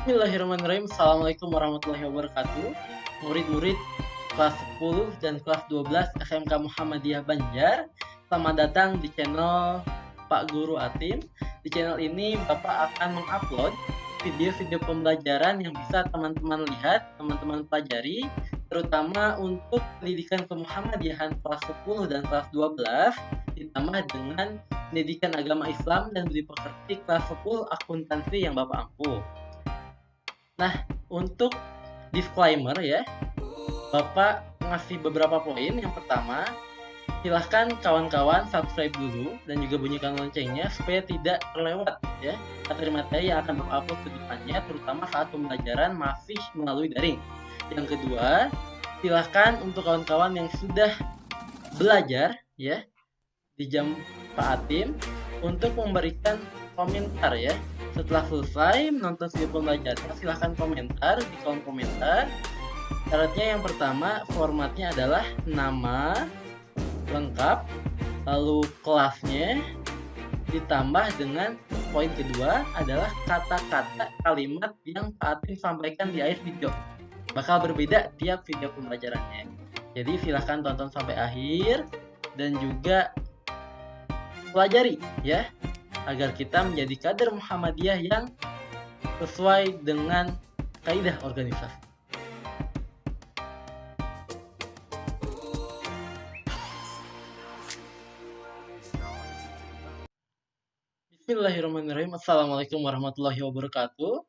Bismillahirrahmanirrahim. Assalamualaikum warahmatullahi wabarakatuh. Murid-murid kelas 10 dan kelas 12 SMK Muhammadiyah Banjar. Selamat datang di channel Pak Guru Atim. Di channel ini Bapak akan mengupload video-video pembelajaran yang bisa teman-teman lihat, teman-teman pelajari, terutama untuk pendidikan kemuhammadiyahan kelas 10 dan kelas 12, ditambah dengan pendidikan agama Islam dan budi pekerti kelas 10 akuntansi yang Bapak ampuh. Nah, untuk disclaimer ya, Bapak ngasih beberapa poin. Yang pertama, silahkan kawan-kawan subscribe dulu dan juga bunyikan loncengnya supaya tidak terlewat ya materi-materi yang akan Bapak upload ke depannya, terutama saat pembelajaran masih melalui daring. Yang kedua, silahkan untuk kawan-kawan yang sudah belajar ya di jam Pak Atim untuk memberikan komentar ya. Setelah selesai menonton video pembelajaran, silahkan komentar di kolom komentar. Syaratnya yang pertama, formatnya adalah nama lengkap, lalu kelasnya, ditambah dengan poin kedua adalah kata-kata kalimat yang Pak Atim sampaikan di akhir video. Bakal berbeda tiap video pembelajarannya. Jadi silahkan tonton sampai akhir dan juga pelajari ya, agar kita menjadi kader Muhammadiyah yang sesuai dengan kaidah organisasi. Bismillahirrahmanirrahim. Assalamualaikum warahmatullahi wabarakatuh.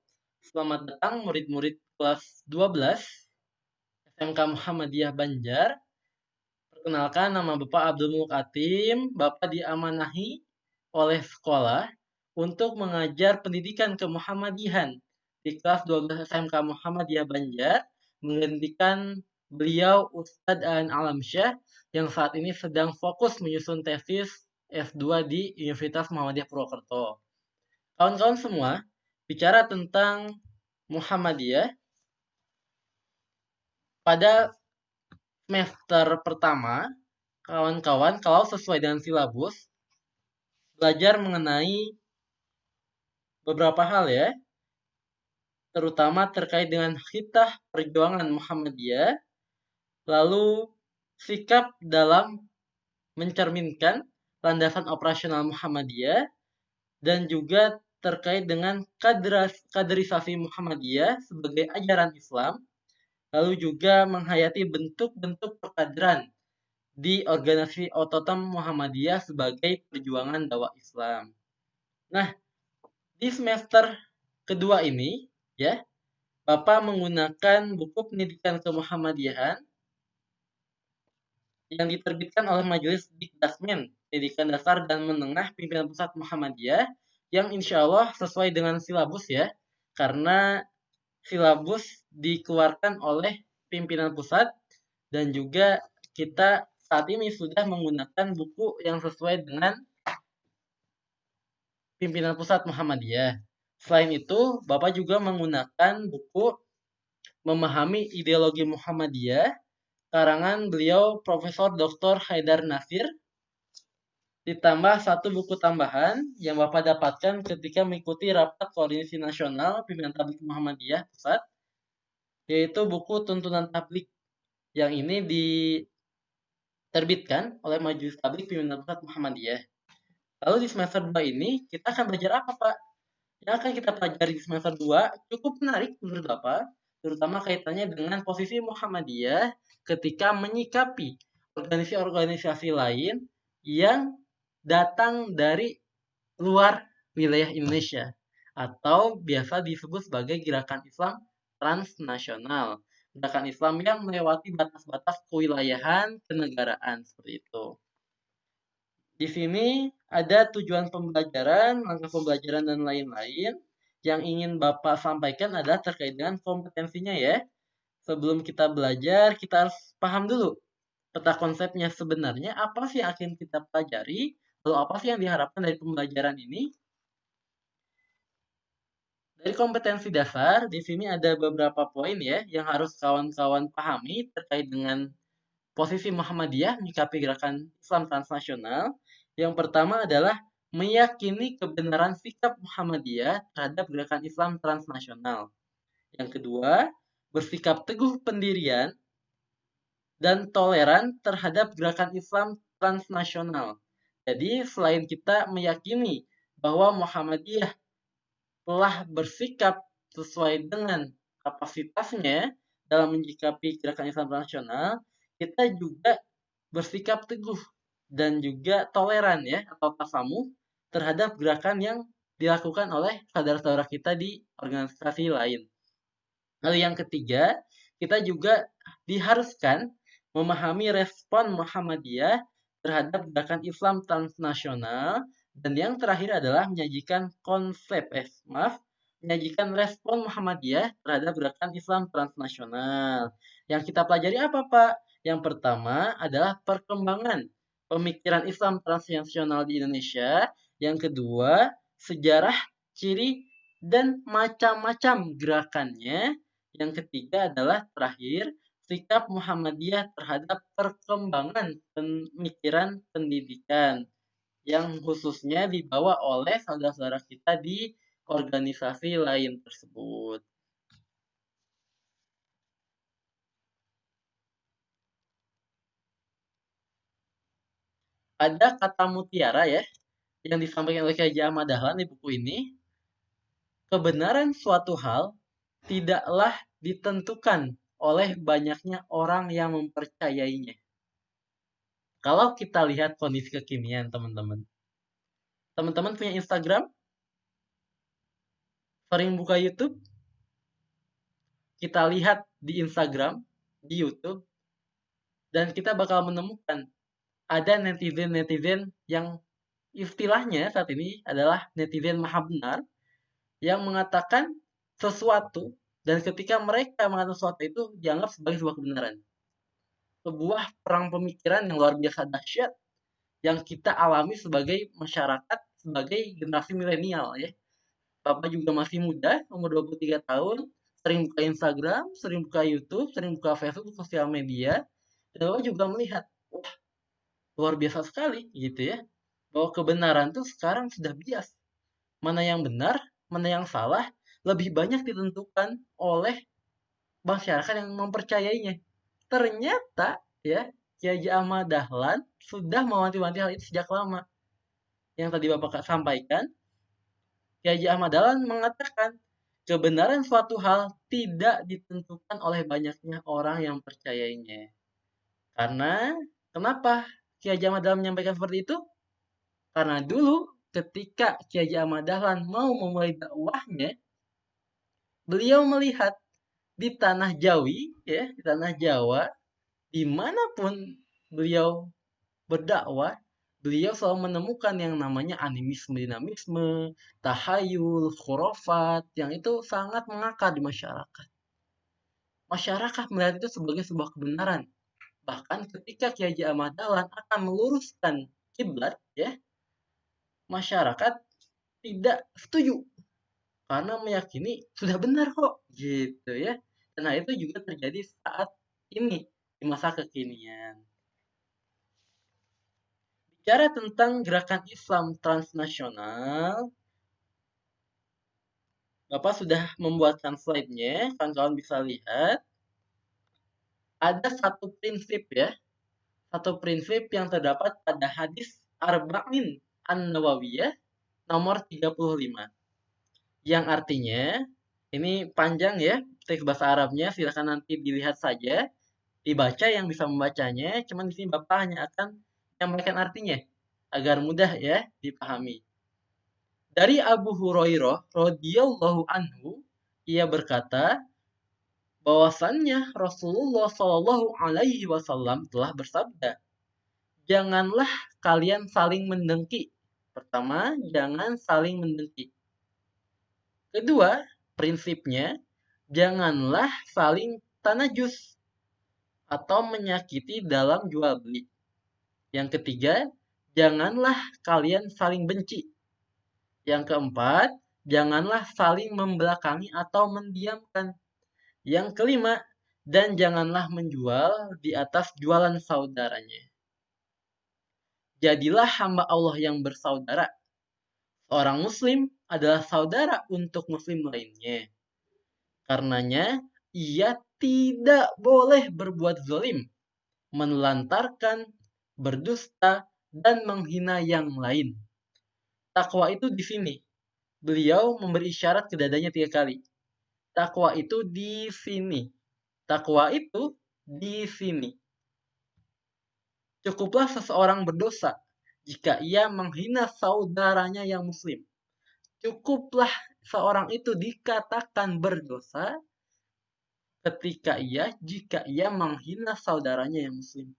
Selamat datang murid-murid kelas 12 SMK Muhammadiyah Banjar. Perkenalkan, nama Bapak Abdul Muluk Atim. Bapak diamanahi oleh sekolah untuk mengajar pendidikan kemuhammadiyahan di kelas 12 SMK Muhammadiyah Banjar, menggantikan beliau Ustadz Aan Alamsyah yang saat ini sedang fokus menyusun tesis S2 di Universitas Muhammadiyah Purwokerto. Kawan-kawan semua, bicara tentang Muhammadiyah, pada semester pertama, kawan-kawan kalau sesuai dengan silabus, belajar mengenai beberapa hal ya, terutama terkait dengan khitah perjuangan Muhammadiyah, lalu sikap dalam mencerminkan landasan operasional Muhammadiyah, dan juga terkait dengan kaderisasi Muhammadiyah sebagai ajaran Islam, lalu juga menghayati bentuk-bentuk perkaderan di organisasi otonom Muhammadiyah sebagai perjuangan dakwah Islam. Nah, di semester kedua ini, ya, Bapak menggunakan buku pendidikan kemuhammadiyahan yang diterbitkan oleh Majelis Dikdasmen Pendidikan Dasar dan Menengah Pimpinan Pusat Muhammadiyah, yang insya Allah sesuai dengan silabus ya, karena silabus dikeluarkan oleh pimpinan pusat dan juga kita saat ini sudah menggunakan buku yang sesuai dengan pimpinan pusat Muhammadiyah. Selain itu, Bapak juga menggunakan buku Memahami Ideologi Muhammadiyah karangan beliau Profesor Dr. Haidar Nasir, ditambah satu buku tambahan yang Bapak dapatkan ketika mengikuti rapat koordinasi nasional pimpinan tabligh Muhammadiyah pusat, yaitu buku Tuntunan Tabligh, yang ini diterbitkan oleh Majelis Tabligh Pimpinan Pusat Muhammadiyah. Lalu di semester 2 ini kita akan belajar apa, Pak? Yang akan kita pelajari di semester 2 cukup menarik menurut Bapak, terutama kaitannya dengan posisi Muhammadiyah ketika menyikapi organisasi-organisasi lain yang datang dari luar wilayah Indonesia atau biasa disebut sebagai gerakan Islam transnasional. Gerakan Islam yang melewati batas-batas kewilayahan kenegaraan seperti itu. Di sini ada tujuan pembelajaran, langkah pembelajaran, dan lain-lain. Yang ingin Bapak sampaikan adalah terkait dengan kompetensinya ya. Sebelum kita belajar, kita harus paham dulu peta konsepnya sebenarnya apa sih yang akan kita pelajari, lalu apa sih yang diharapkan dari pembelajaran ini. Dari kompetensi dasar, di sini ada beberapa poin ya yang harus kawan-kawan pahami terkait dengan posisi Muhammadiyah menyikapi gerakan Islam transnasional. Yang pertama adalah meyakini kebenaran sikap Muhammadiyah terhadap gerakan Islam transnasional. Yang kedua, bersikap teguh pendirian dan toleran terhadap gerakan Islam transnasional. Jadi, selain kita meyakini bahwa Muhammadiyah telah bersikap sesuai dengan kapasitasnya dalam menyikapi gerakan Islam nasional, kita juga bersikap teguh dan juga toleran ya atau tasamuh terhadap gerakan yang dilakukan oleh saudara-saudara kita di organisasi lain. Lalu yang ketiga, kita juga diharuskan memahami respon Muhammadiyah terhadap gerakan Islam transnasional dan yang terakhir adalah menyajikan respon Muhammadiyah terhadap gerakan Islam transnasional. Yang kita pelajari apa, Pak? Yang pertama adalah perkembangan pemikiran Islam transnasional di Indonesia. Yang kedua, sejarah, ciri, dan macam-macam gerakannya. Yang ketiga adalah terakhir, sikap Muhammadiyah terhadap perkembangan pemikiran pendidikan yang khususnya dibawa oleh saudara-saudara kita di organisasi lain tersebut. Ada kata mutiara ya yang disampaikan oleh Kiai Ahmad Dahlan di buku ini. Kebenaran suatu hal tidaklah ditentukan oleh banyaknya orang yang mempercayainya. Kalau kita lihat kondisi kekinian, teman-teman. Teman-teman punya Instagram? Sering buka YouTube? Kita lihat di Instagram, di YouTube, dan kita bakal menemukan ada netizen-netizen yang istilahnya saat ini adalah netizen maha benar yang mengatakan sesuatu dan ketika mereka mengatakan sesuatu itu dianggap sebagai sebuah kebenaran. Sebuah perang pemikiran yang luar biasa dahsyat yang kita alami sebagai masyarakat, sebagai generasi milenial ya. Bapak juga masih muda, umur 23 tahun, sering buka Instagram, sering buka YouTube, sering buka Facebook, sosial media. Dan Bapak juga melihat, wah, luar biasa sekali gitu ya. Bahwa kebenaran tuh sekarang sudah bias. Mana yang benar, mana yang salah, lebih banyak ditentukan oleh masyarakat yang mempercayainya. Ternyata ya, Kiai Ahmad Dahlan sudah mewanti-wanti hal itu sejak lama. Yang tadi Bapak sampaikan, Kiai Ahmad Dahlan mengatakan, kebenaran suatu hal tidak ditentukan oleh banyaknya orang yang percayainya. Karena, kenapa Kiai Ahmad Dahlan menyampaikan seperti itu? Karena dulu ketika Kiai Ahmad Dahlan mau memulai dakwahnya, beliau melihat di tanah Jawi, ya, di tanah Jawa, dimanapun beliau berdakwah, beliau selalu menemukan yang namanya animisme, dinamisme, tahayul, khurafat, yang itu sangat mengakar di masyarakat. Masyarakat melihat itu sebagai sebuah kebenaran. Bahkan ketika Kiai Ahmad Dahlan akan meluruskan kiblat, ya, masyarakat tidak setuju karena meyakini sudah benar kok, gitu ya. Dan hal itu juga terjadi saat ini di masa kekinian. Bicara tentang gerakan Islam transnasional, Bapak sudah membuatkan slide-nya, kawan-kawan bisa lihat. Ada satu prinsip ya, satu prinsip yang terdapat pada hadis Arba'in An-Nawawiyah nomor 35. Yang artinya, ini panjang ya, teks bahasa Arabnya, silahkan nanti dilihat saja, dibaca yang bisa membacanya, cuman di sini Bapak hanya akan menyampaikan artinya, agar mudah ya dipahami. Dari Abu Hurairah radhiyallahu anhu, ia berkata bahwasannya Rasulullah Shallallahu alaihi wasallam telah bersabda, "Janganlah kalian saling mendengki." Pertama, jangan saling mendengki. Kedua, prinsipnya janganlah saling tanajus atau menyakiti dalam jual beli. Yang ketiga, janganlah kalian saling benci. Yang keempat, janganlah saling membelakangi atau mendiamkan. Yang kelima, dan janganlah menjual di atas jualan saudaranya. Jadilah hamba Allah yang bersaudara. Orang muslim adalah saudara untuk muslim lainnya. Karenanya, ia tidak boleh berbuat zalim, menelantarkan, berdusta, dan menghina yang lain. Takwa itu di sini. Beliau memberi isyarat ke dadanya 3 kali. Takwa itu di sini. Takwa itu di sini. Cukuplah seseorang berdosa jika ia menghina saudaranya yang muslim. Cukuplah seorang itu dikatakan berdosa jika ia menghina saudaranya yang muslim.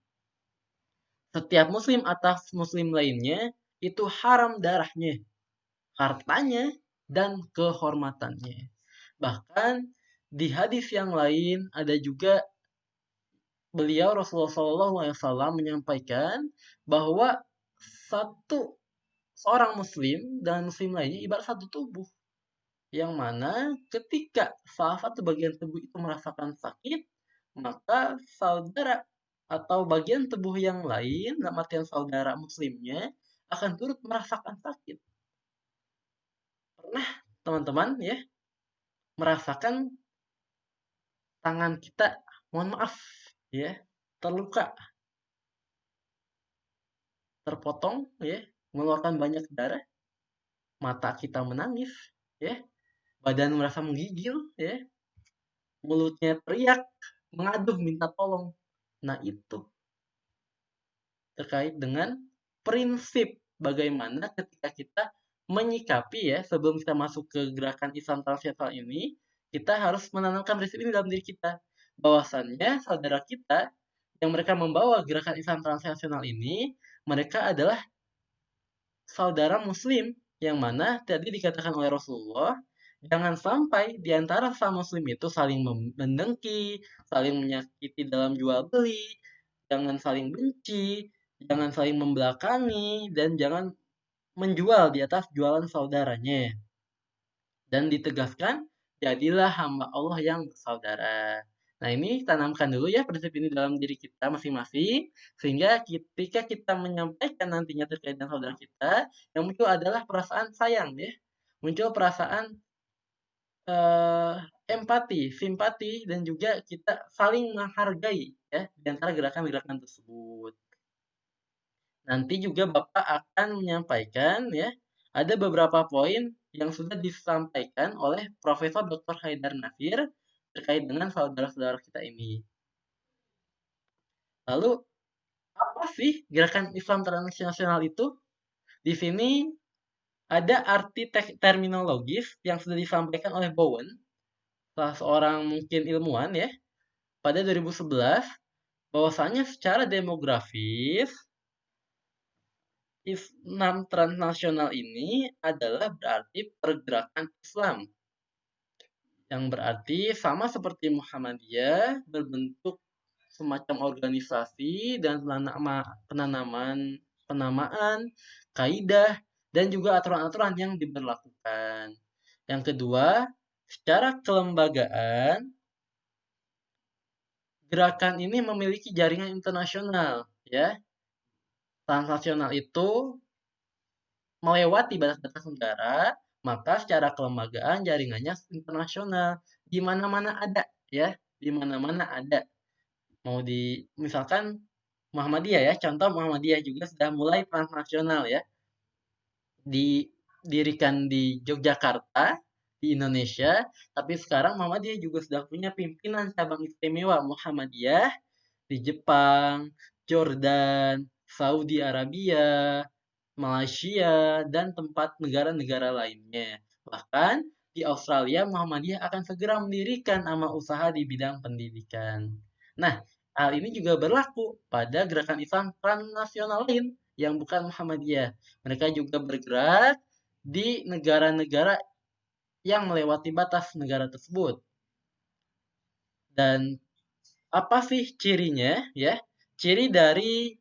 Setiap muslim atas muslim lainnya itu haram darahnya, hartanya, dan kehormatannya. Bahkan di hadis yang lain ada juga beliau Rasulullah SAW menyampaikan bahwa seorang muslim dan muslim lainnya ibarat satu tubuh. Yang mana ketika salah satu bagian tubuh itu merasakan sakit, maka saudara atau bagian tubuh yang lain, dalam artian saudara muslimnya, akan turut merasakan sakit. Pernah teman-teman ya merasakan tangan kita, mohon maaf ya, terluka, terpotong ya, mengeluarkan banyak darah, mata kita menangis ya, badan merasa menggigil ya, mulutnya teriak, mengaduh minta tolong. Nah, itu terkait dengan prinsip bagaimana ketika kita menyikapi ya, sebelum kita masuk ke gerakan Islam transversal ini, kita harus menanamkan prinsip ini dalam diri kita. Bahwasannya saudara kita yang mereka membawa gerakan Islam transnasional ini, mereka adalah saudara muslim yang mana tadi dikatakan oleh Rasulullah, jangan sampai di antara sesama muslim itu saling mendengki, saling menyakiti dalam jual beli, jangan saling benci, jangan saling membelakangi, dan jangan menjual di atas jualan saudaranya. Dan ditegaskan, jadilah hamba Allah yang bersaudara. Nah, ini tanamkan dulu ya prinsip ini dalam diri kita masing-masing, sehingga ketika kita menyampaikan nantinya terkait dengan saudara kita, yang muncul adalah perasaan sayang ya. Muncul perasaan empati, simpati, dan juga kita saling menghargai ya di antara gerakan-gerakan tersebut. Nanti juga Bapak akan menyampaikan ya, ada beberapa poin yang sudah disampaikan oleh Profesor Dr. Haidar Nasir terkait dengan saudara-saudara kita ini. Lalu, apa sih gerakan Islam transnasional itu? Di sini ada arti terminologis yang sudah disampaikan oleh Bowen, salah seorang mungkin ilmuwan ya, pada 2011, bahwasanya secara demografis, Islam transnasional ini adalah berarti pergerakan Islam yang berarti sama seperti Muhammadiyah berbentuk semacam organisasi dan penamaan, kaidah, dan juga aturan-aturan yang diberlakukan. Yang kedua, secara kelembagaan, gerakan ini memiliki jaringan internasional, ya. Transnasional itu melewati batas-batas negara, maka secara kelembagaan jaringannya internasional. Di mana-mana ada, ya. Di mana-mana ada. Mau misalkan Muhammadiyah ya, contoh Muhammadiyah juga sudah mulai transnasional ya. Didirikan di Yogyakarta, di Indonesia, tapi sekarang Muhammadiyah juga sudah punya pimpinan cabang istimewa Muhammadiyah di Jepang, Jordan, Saudi Arabia, Malaysia, dan tempat negara-negara lainnya. Bahkan di Australia, Muhammadiyah akan segera mendirikan nama usaha di bidang pendidikan. Nah, hal ini juga berlaku pada gerakan Islam transnasional lain yang bukan Muhammadiyah. Mereka juga bergerak di negara-negara yang melewati batas negara tersebut. Dan apa sih cirinya ya? Ciri dari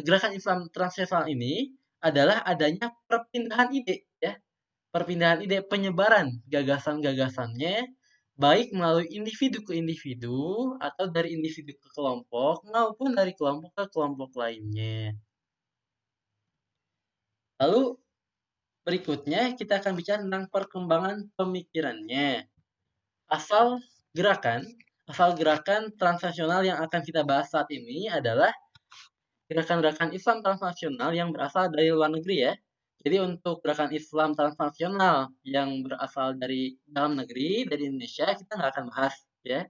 gerakan Islam transversal ini adalah adanya perpindahan ide ya. Perpindahan ide, penyebaran gagasan-gagasannya baik melalui individu ke individu atau dari individu ke kelompok maupun dari kelompok ke kelompok lainnya. Lalu berikutnya kita akan bicara tentang perkembangan pemikirannya. Asal gerakan, asal gerakan transnasional yang akan kita bahas saat ini adalah gerakan-gerakan Islam transnasional yang berasal dari luar negeri ya. Jadi untuk gerakan Islam transnasional yang berasal dari dalam negeri, dari Indonesia, kita nggak akan bahas ya.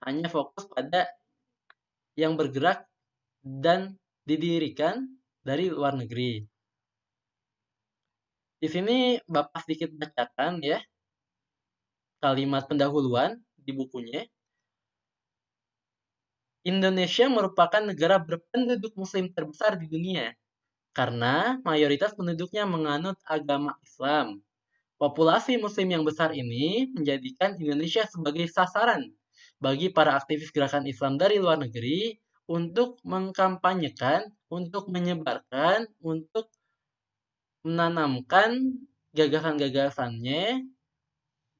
Hanya fokus pada yang bergerak dan didirikan dari luar negeri. Di sini Bapak sedikit bacakan ya kalimat pendahuluan di bukunya. Indonesia merupakan negara berpenduduk muslim terbesar di dunia karena mayoritas penduduknya menganut agama Islam. Populasi muslim yang besar ini menjadikan Indonesia sebagai sasaran bagi para aktivis gerakan Islam dari luar negeri untuk mengkampanyekan, untuk menyebarkan, untuk menanamkan gagasan-gagasannya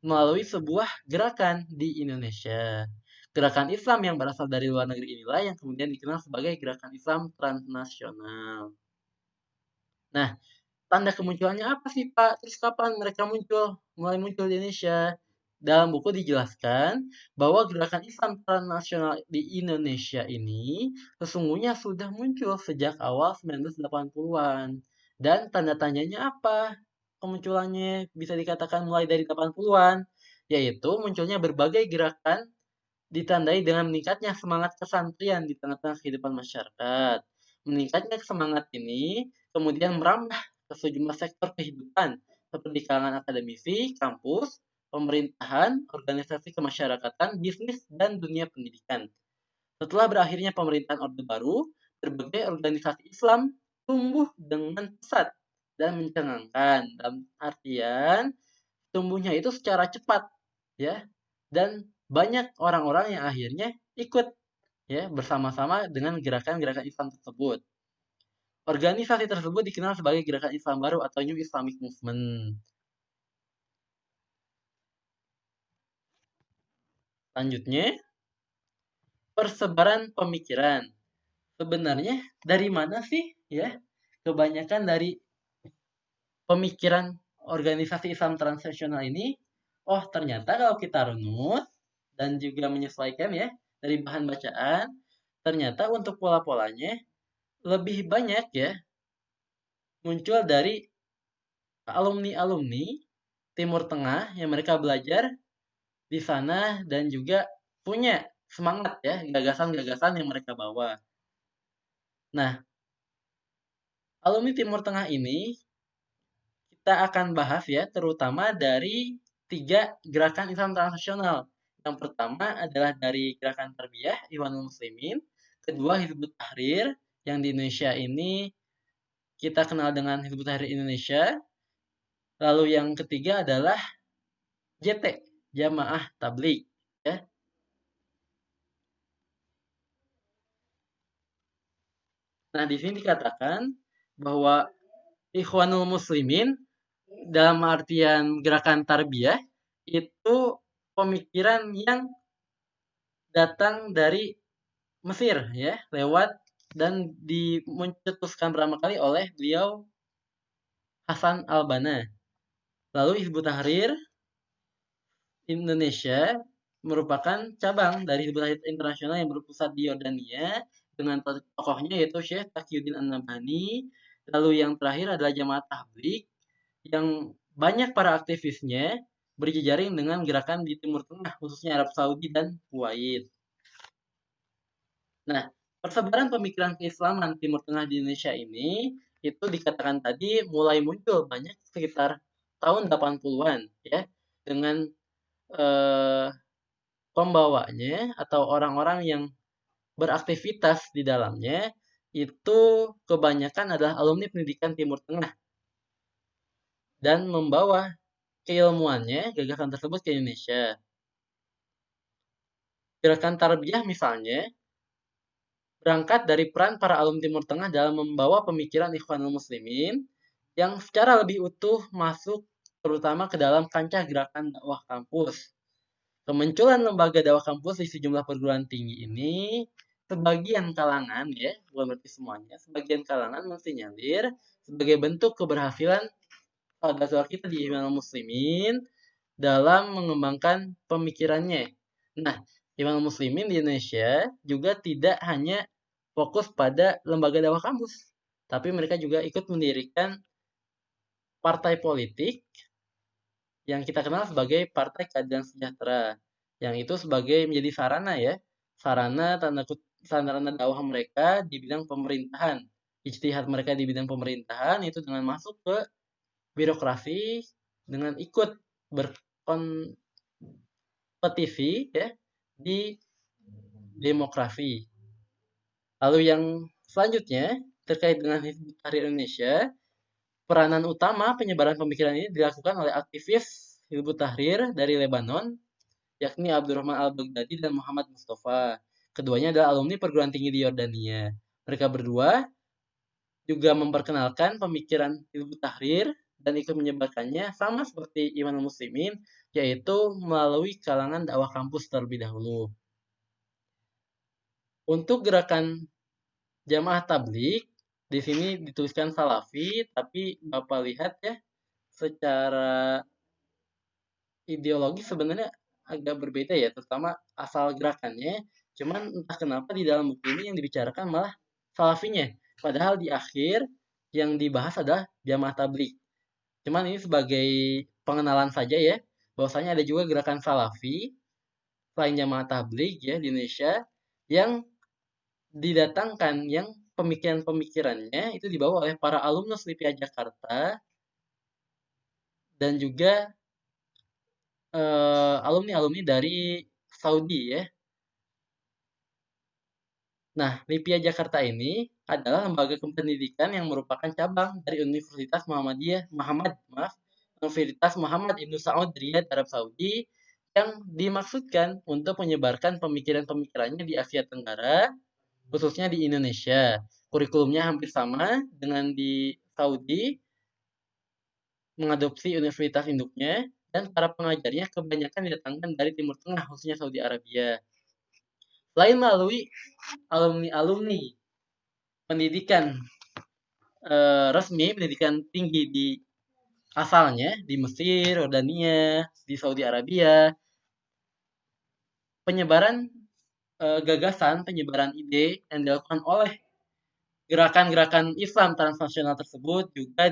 melalui sebuah gerakan di Indonesia. Gerakan Islam yang berasal dari luar negeri inilah yang kemudian dikenal sebagai gerakan Islam transnasional. Nah, tanda kemunculannya apa sih, Pak? Terus kapan mereka muncul? Mulai muncul di Indonesia. Dalam buku dijelaskan bahwa gerakan Islam transnasional di Indonesia ini sesungguhnya sudah muncul sejak awal 1980-an. Dan tanda tanyanya apa? Kemunculannya bisa dikatakan mulai dari 80-an, yaitu munculnya berbagai gerakan ditandai dengan meningkatnya semangat kesantrian di tengah-tengah kehidupan masyarakat. Meningkatnya semangat ini kemudian merambah ke sejumlah sektor kehidupan, seperti kalangan akademisi, kampus, pemerintahan, organisasi kemasyarakatan, bisnis, dan dunia pendidikan. Setelah berakhirnya pemerintahan Orde Baru, berbagai organisasi Islam tumbuh dengan pesat dan mencengangkan. Dalam artian, tumbuhnya itu secara cepat, ya, dan banyak orang-orang yang akhirnya ikut ya bersama-sama dengan gerakan-gerakan Islam tersebut. Organisasi tersebut dikenal sebagai gerakan Islam baru atau New Islamic Movement. Selanjutnya, persebaran pemikiran. Sebenarnya dari mana sih ya kebanyakan dari pemikiran organisasi Islam transnasional ini? Oh, ternyata kalau kita runut dan juga menyesuaikan ya dari bahan bacaan, ternyata untuk pola-polanya lebih banyak ya muncul dari alumni-alumni Timur Tengah yang mereka belajar di sana dan juga punya semangat ya, gagasan-gagasan yang mereka bawa. Nah, alumni Timur Tengah ini kita akan bahas ya, terutama dari 3 gerakan Islam transnasional. Yang pertama adalah dari gerakan Tarbiyah Ikhwanul Muslimin, kedua Hizbut Tahrir yang di Indonesia ini kita kenal dengan Hizbut Tahrir Indonesia. Lalu yang ketiga adalah JT, Jamaah Tabligh ya. Nah, di sini dikatakan bahwa Ikhwanul Muslimin dalam artian gerakan tarbiyah itu pemikiran yang datang dari Mesir ya, lewat dan dimencetuskan pertama kali oleh beliau Hasan al-Banna. Lalu Hizbut Tahrir Indonesia merupakan cabang dari Hizbut Tahrir Internasional yang berpusat di Yordania dengan tokohnya yaitu Syekh Taqiyuddin An-Nabhani. Lalu yang terakhir adalah Jamaah Tabligh yang banyak para aktivisnya berjejaring dengan gerakan di Timur Tengah, khususnya Arab Saudi dan Kuwait. Nah, persebaran pemikiran keislaman Timur Tengah di Indonesia ini itu dikatakan tadi mulai muncul banyak sekitar tahun 80-an ya dengan eh, pembawanya atau orang-orang yang beraktivitas di dalamnya itu kebanyakan adalah alumni pendidikan Timur Tengah dan membawa keilmuannya, gagasan tersebut ke Indonesia. Gerakan Tarbiyah misalnya berangkat dari peran para alumni Timur Tengah dalam membawa pemikiran Ikhwanul Muslimin yang secara lebih utuh masuk terutama ke dalam kancah gerakan dakwah kampus. Kemunculan lembaga dakwah kampus di sejumlah perguruan tinggi ini sebagian kalangan ya, bukan berarti semuanya, sebagian kalangan mensinyalir sebagai bentuk keberhasilan saudara-saudara kita di Ikhwanul Muslimin dalam mengembangkan pemikirannya. Nah, Ikhwanul Muslimin di Indonesia juga tidak hanya fokus pada lembaga dakwah kampus, tapi mereka juga ikut mendirikan partai politik yang kita kenal sebagai Partai Keadilan Sejahtera, yang itu sebagai menjadi sarana ya, sarana dakwah mereka di bidang pemerintahan. Ijtihad mereka di bidang pemerintahan itu dengan masuk ke birokrasi, dengan ikut berkompetisi ya di demokrasi. Lalu yang selanjutnya terkait dengan Hizbut Tahrir Indonesia, peranan utama penyebaran pemikiran ini dilakukan oleh aktivis Hizbut Tahrir dari Lebanon, yakni Abdurrahman Al-Baghdadi dan Muhammad Mustafa. Keduanya adalah alumni perguruan tinggi di Yordania. Mereka berdua juga memperkenalkan pemikiran Hizbut Tahrir dan ikut menyebarkannya sama seperti Ikhwanul Muslimin, yaitu melalui kalangan dakwah kampus terlebih dahulu. Untuk gerakan jamaah tabligh, di sini dituliskan Salafi, tapi Bapak lihat ya, secara ideologi sebenarnya agak berbeda ya, terutama asal gerakannya. Cuman entah kenapa di dalam buku ini yang dibicarakan malah Salafinya. Padahal di akhir yang dibahas adalah jamaah tabligh. Cuman ini sebagai pengenalan saja ya, bahwasanya ada juga gerakan Salafi selain jamaah tabligh ya di Indonesia yang didatangkan, yang pemikiran-pemikirannya itu dibawa oleh para alumnus LIPIA Jakarta dan juga alumni-alumni dari Saudi ya. Nah, LIPIA Jakarta ini adalah lembaga pendidikan yang merupakan cabang dari Universitas Muhammad Ibn Saud Riyadh Arab Saudi yang dimaksudkan untuk menyebarkan pemikiran-pemikirannya di Asia Tenggara, khususnya di Indonesia. Kurikulumnya hampir sama dengan di Saudi, mengadopsi universitas induknya, dan para pengajarnya kebanyakan didatangkan dari Timur Tengah, khususnya Saudi Arabia. Selain melalui alumni-alumni pendidikan resmi, pendidikan tinggi di asalnya, di Mesir, Yordania, di Saudi Arabia, penyebaran gagasan, penyebaran ide yang dilakukan oleh gerakan-gerakan Islam transnasional tersebut juga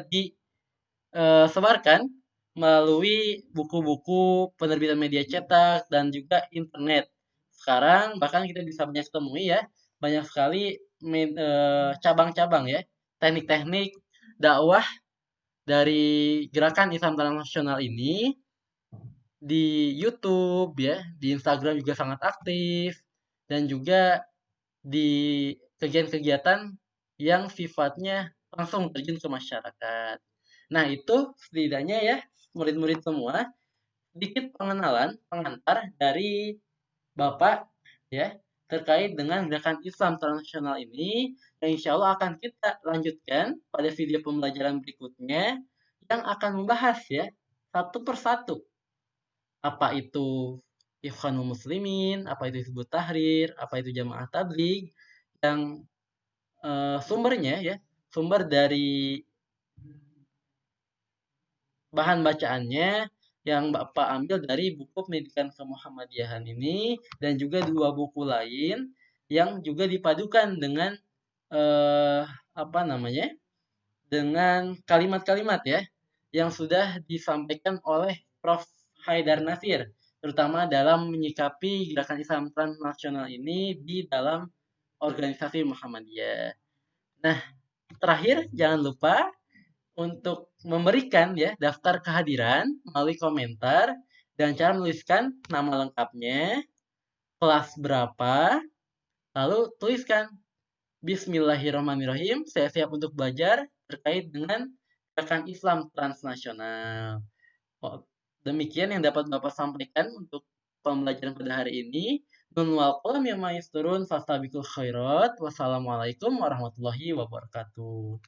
disebarkan melalui buku-buku penerbitan media cetak dan juga internet. Sekarang bahkan kita bisa banyak temui ya, banyak sekali cabang-cabang ya, teknik-teknik dakwah dari gerakan Islam transnasional ini di YouTube ya, di Instagram juga sangat aktif dan juga di kegiatan-kegiatan yang sifatnya langsung terjun ke masyarakat. Nah, itu setidaknya ya, murid-murid semua, sedikit pengenalan, pengantar dari Bapak ya, terkait dengan gerakan Islam transnasional ini, yang insya Allah akan kita lanjutkan pada video pembelajaran berikutnya, yang akan membahas ya, satu persatu, apa itu Ikhwanul Muslimin, apa itu Hizbut Tahrir, apa itu Jamaah Tabligh, yang sumbernya ya, sumber dari bahan bacaannya yang Bapak ambil dari buku Pendidikan Kemuhammadiyahan ini dan juga dua buku lain yang juga dipadukan dengan apa namanya? Dengan kalimat-kalimat ya yang sudah disampaikan oleh Prof. Haidar Nasir, terutama dalam menyikapi gerakan Islam transnasional ini di dalam organisasi Muhammadiyah. Nah, terakhir jangan lupa untuk memberikan ya daftar kehadiran melalui komentar dan cara menuliskan nama lengkapnya, kelas berapa, lalu tuliskan Bismillahirrahmanirrahim, saya siap untuk belajar terkait dengan gerakan Islam transnasional. Oh, demikian yang dapat Bapak sampaikan untuk pembelajaran pada hari ini. Nun wal qalam ya maisturun fastabiqul khairat. Wassalamualaikum warahmatullahi wabarakatuh.